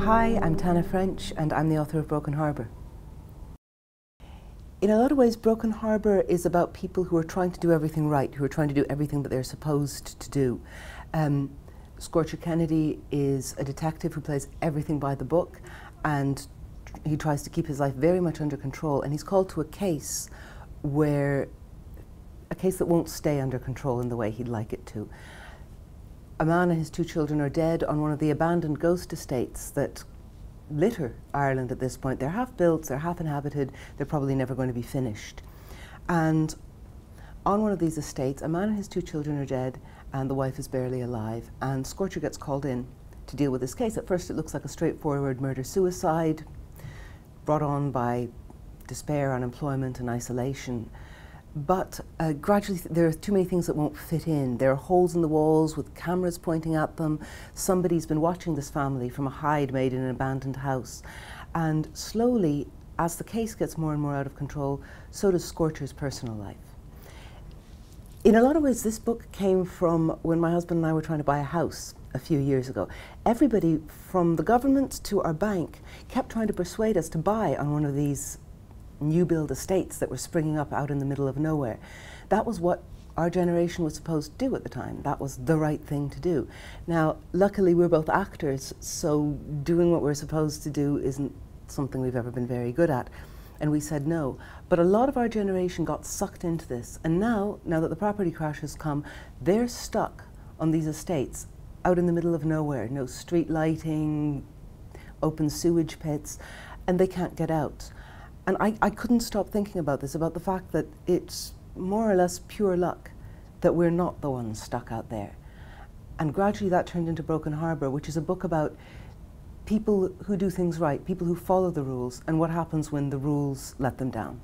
Hi, I'm Tana French and I'm the author of Broken Harbour. In a lot of ways, Broken Harbour is about people who are trying to do everything right, who are trying to do everything that they're supposed to do. Scorcher Kennedy is a detective who plays everything by the book, and he tries to keep his life very much under control, and he's called to a case that won't stay under control in the way he'd like it to. A man and his 2 children are dead on one of the abandoned ghost estates that litter Ireland at this point. They're half built, they're half inhabited, they're probably never going to be finished. And on one of these estates, a man and his 2 children are dead and the wife is barely alive, and Scorcher gets called in to deal with this case. At first it looks like a straightforward murder-suicide brought on by despair, unemployment and isolation. But gradually there are too many things that won't fit in. There are holes in the walls with cameras pointing at them. Somebody's been watching this family from a hide made in an abandoned house. And slowly, as the case gets more and more out of control, so does Scorcher's personal life. In a lot of ways, this book came from when my husband and I were trying to buy a house a few years ago. Everybody, from the government to our bank, kept trying to persuade us to buy on one of these new build estates that were springing up out in the middle of nowhere. That was what our generation was supposed to do at the time. That was the right thing to do. Now, luckily we're both actors, so doing what we're supposed to do isn't something we've ever been very good at. And we said no. But a lot of our generation got sucked into this, and now that the property crash has come, they're stuck on these estates out in the middle of nowhere. No street lighting, open sewage pits, and they can't get out. And I couldn't stop thinking about this, about the fact that it's more or less pure luck that we're not the ones stuck out there. And gradually that turned into Broken Harbour, which is a book about people who do things right, people who follow the rules, and what happens when the rules let them down.